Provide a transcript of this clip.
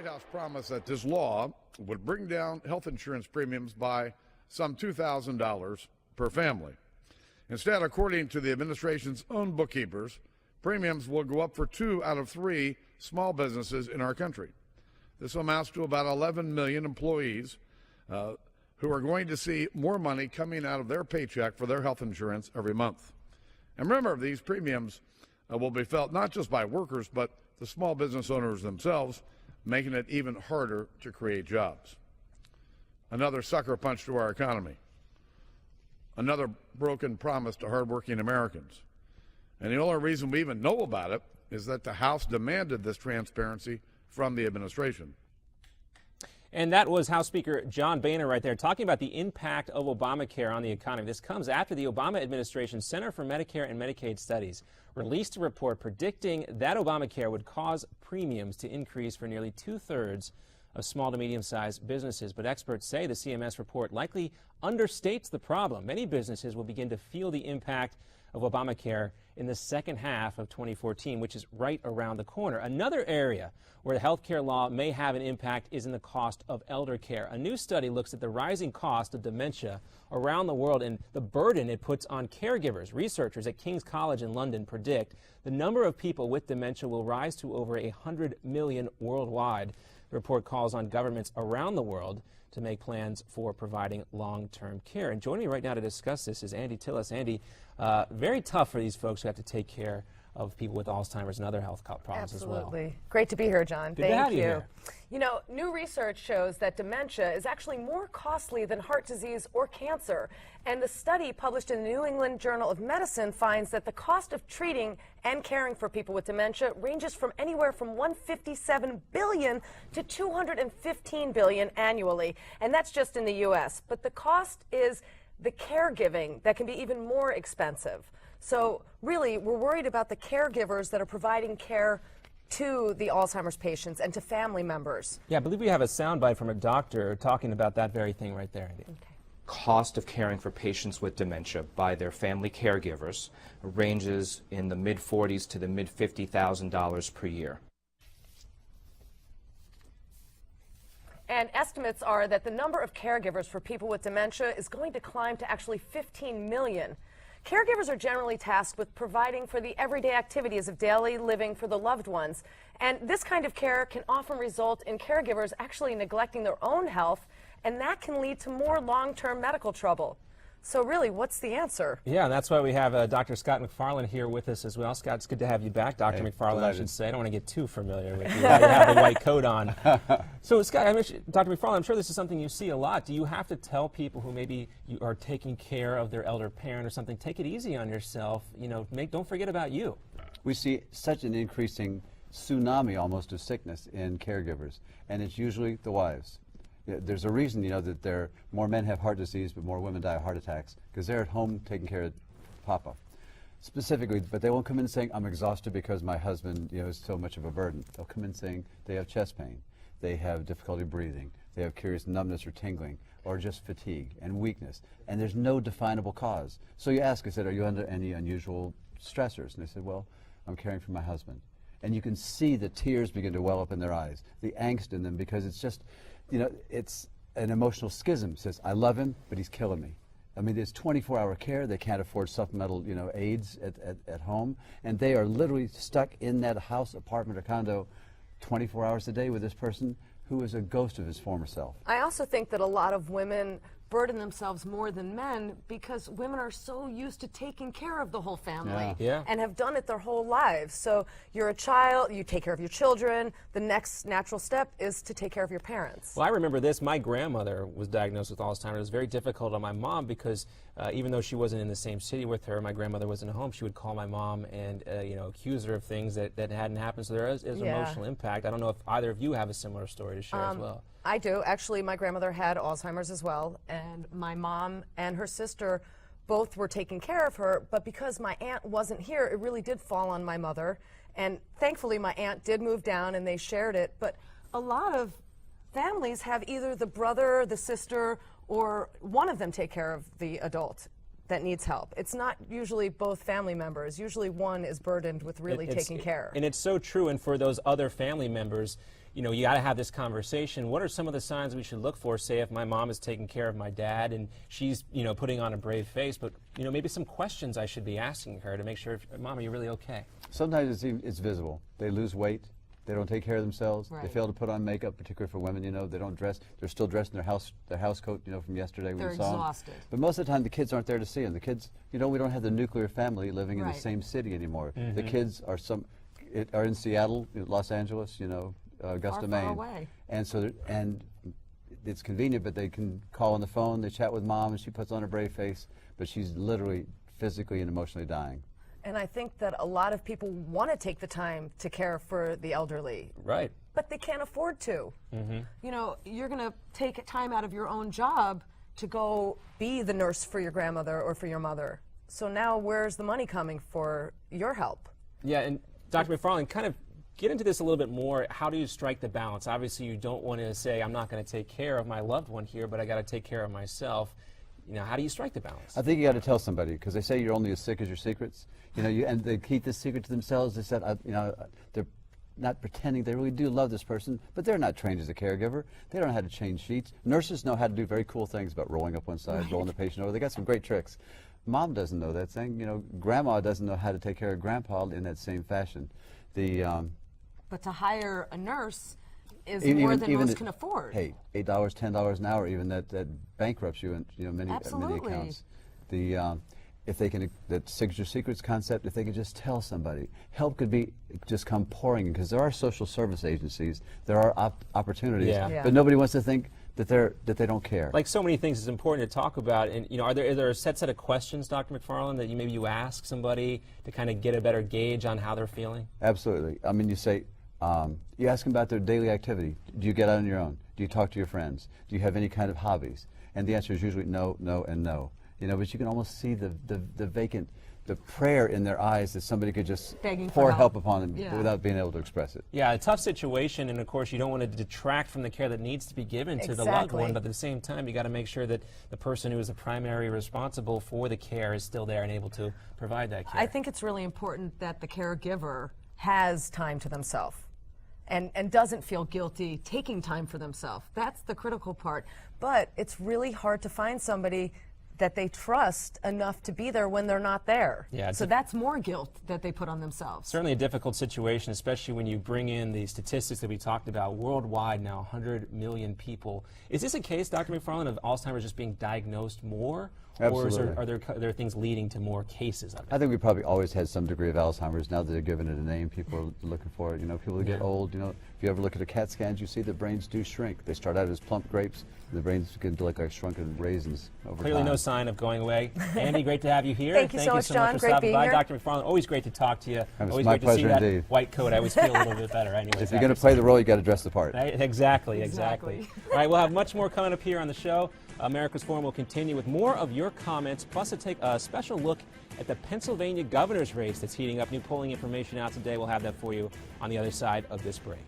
White House promised that this law would bring down health insurance premiums by some $2,000 per family. Instead, according to the administration's own bookkeepers, premiums will go up for 2 out of 3 small businesses in our country. This amounts to about 11 million employees who are going to see more money coming out of their paycheck for their health insurance every month. And remember, these premiums will be felt not just by workers, but the small business owners themselves, making it even harder to create jobs. Another sucker punch to our economy. Another broken promise to hardworking Americans. And the only reason we even know about it is that the House demanded this transparency from the administration. And that was House Speaker John Boehner right there talking about the impact of Obamacare on the economy. This comes after the Obama administration's Center for Medicare and Medicaid Studies released a report predicting that Obamacare would cause premiums to increase for nearly 2/3 of small to medium-sized businesses. But experts say the CMS report likely understates the problem. Many businesses will begin to feel the impact of Obamacare in the second half of 2014, which is right around the corner. Another area where the health care law may have an impact is in the cost of elder care. A new study looks at the rising cost of dementia around the world and the burden it puts on caregivers. Researchers at King's College in London predict the number of people with dementia will rise to over 100 million worldwide. The report calls on governments around the world to make plans for providing long-term care. And joining me right now to discuss this is Andy Tillis. Andy, very tough for these folks who have to take care of people with Alzheimer's and other health problems as well. Absolutely. Great to be here, John. Good to have you here. You know, new research shows that dementia is actually more costly than heart disease or cancer. And the study published in the New England Journal of Medicine finds that the cost of treating and caring for people with dementia ranges from anywhere from $157 billion to $215 billion annually. And that's just in the U.S. But the cost is the caregiving that can be even more expensive. So really, we're worried about the caregivers that are providing care to the Alzheimer's patients and to family members. Yeah, I believe we have a soundbite from a doctor talking about that very thing right there, Andy. Okay. Cost of caring for patients with dementia by their family caregivers ranges in the mid-40s to the mid-$50,000 per year. And estimates are that the number of caregivers for people with dementia is going to climb to actually 15 million. Caregivers are generally tasked with providing for the everyday activities of daily living for the loved ones. And this kind of care can often result in caregivers actually neglecting their own health, and that can lead to more long-term medical trouble. So really, what's the answer? Yeah, and that's why we have Dr. Scott McFarland here with us as well. Scott, it's good to have you back. Dr. McFarland, I should say. I don't want to get too familiar with you. You have the white coat on. So, Scott, Dr. McFarland, I'm sure this is something you see a lot. Do you have to tell people who maybe you are taking care of their elder parent or something, take it easy on yourself, you know, don't forget about you? We see such an increasing tsunami almost of sickness in caregivers, and it's usually the wives. There's a reason, you know, that more men have heart disease, but more women die of heart attacks, because they're at home taking care of Papa, specifically. But they won't come in saying, "I'm exhausted because my husband, you know, is so much of a burden." They'll come in saying they have chest pain, they have difficulty breathing, they have curious numbness or tingling, or just fatigue and weakness, and there's no definable cause. So you ask, I said, "Are you under any unusual stressors?" And they said, "Well, I'm caring for my husband." And you can see the tears begin to well up in their eyes, the angst in them, because it's just, you know, it's an emotional schism. It says, "I love him, but he's killing me." I mean, there's 24-hour care. They can't afford supplemental, you know, aids at home, and they are literally stuck in that house, apartment, or condo 24 hours a day with this person who is a ghost of his former self. I also think that a lot of women burden themselves more than men because women are so used to taking care of the whole family and have done it their whole lives. So you're a child, you take care of your children, the next natural step is to take care of your parents. Well, I remember this. My grandmother was diagnosed with Alzheimer's. It was very difficult on my mom because even though she wasn't in the same city with her, my grandmother wasn't at home, she would call my mom and you know, accuse her of things that hadn't happened. So there is emotional impact. I don't know if either of you have a similar story to share as well. I do. Actually, my grandmother had Alzheimer's as well, and my mom and her sister both were taking care of her, but because my aunt wasn't here, it really did fall on my mother, and thankfully my aunt did move down and they shared it, but a lot of families have either the brother, the sister, or one of them take care of the adult. that needs help. It's not usually both family members. Usually one is burdened with really taking care. And it's so true. And for those other family members, you know, you got to have this conversation. What are some of the signs we should look for? Say if my mom is taking care of my dad and she's, you know, putting on a brave face, but, you know, maybe some questions I should be asking her to make sure, Mom, are you really okay? Sometimes it's visible. They lose weight. They don't take care of themselves. Right. They fail to put on makeup, particularly for women. You know, they don't dress. They're still dressed in their house coat. You know, from yesterday They're we saw exhausted. them. But most of the time, the kids aren't there to see them. The kids, you know, we don't have the nuclear family living in Right. the same city anymore. The kids are in Seattle, Los Angeles, you know, Augusta, Far, Maine. far away. And so it's convenient, but they can call on the phone. They chat with Mom, and she puts on a brave face. But she's literally, physically, and emotionally dying. And I think that a lot of people want to take the time to care for the elderly. Right. But they can't afford to. You know, you're going to take time out of your own job to go be the nurse for your grandmother or for your mother. So now where's the money coming for your help? Yeah, and Dr. McFarland, kind of get into this a little bit more. How do you strike the balance? Obviously, you don't want to say, I'm not going to take care of my loved one here, but I got to take care of myself. You know, how do you strike the balance? I think you got to tell somebody, because they say you're only as sick as your secrets. You know, and they keep this secret to themselves. They said, you know, they're not pretending they really do love this person, but they're not trained as a caregiver. They don't know how to change sheets. Nurses know how to do very cool things about rolling up one side, rolling the patient over. They got some great tricks. Mom doesn't know that thing. You know, Grandma doesn't know how to take care of Grandpa in that same fashion. But to hire a nurse is more than most can afford. Hey, $8, $10 an hour, even that bankrupts you in, you know, many accounts. If they can, that signature secrets concept, if they can just tell somebody, help could be just come pouring in, because there are social service agencies, there are opportunities, but nobody wants to think that they don't care. Like so many things, it's important to talk about. And you know, is there a set of questions, Dr. McFarland, that maybe you ask somebody to kind of get a better gauge on how they're feeling? Absolutely. I mean, you say, you ask them about their daily activity. Do you get out on your own? Do you talk to your friends? Do you have any kind of hobbies? And the answer is usually no, no, and no. You know, but you can almost see the prayer in their eyes that somebody could just pour help upon them without being able to express it. Yeah, a tough situation, and of course you don't want to detract from the care that needs to be given to the loved one, but at the same time you got to make sure that the person who is the primary responsible for the care is still there and able to provide that care. I think it's really important that the caregiver has time to themselves and doesn't feel guilty taking time for themselves. That's the critical part. But it's really hard to find somebody that they trust enough to be there when they're not there. Yeah, so that's more guilt that they put on themselves. Certainly a difficult situation, especially when you bring in the statistics that we talked about. Worldwide now, 100 million people. Is this a case, Dr. McFarland, of Alzheimer's just being diagnosed more? Absolutely. Or are there things leading to more cases of it? I think we probably always had some degree of Alzheimer's. Now that they're giving it a name, people are looking for it. You know, people that get old, you know, if you ever look at a CAT scans, you see the brains do shrink. They start out as plump grapes, and the brains get to look like shrunken raisins over Clearly time. no sign of going away. Andy, great to have you here. Thank you so much, John. for Great stopping being by. here. Dr. McFarland, always great to talk to you. It's Always my great to see pleasure that indeed. white coat. I always feel a little bit better. Anyways, If you're going to play the role, you got to dress the part. Right? Exactly. All right, we'll have much more coming up here on the show. America's Forum will continue with more of your comments, plus take a special look at the Pennsylvania governor's race that's heating up. New polling information out today. We'll have that for you on the other side of this break.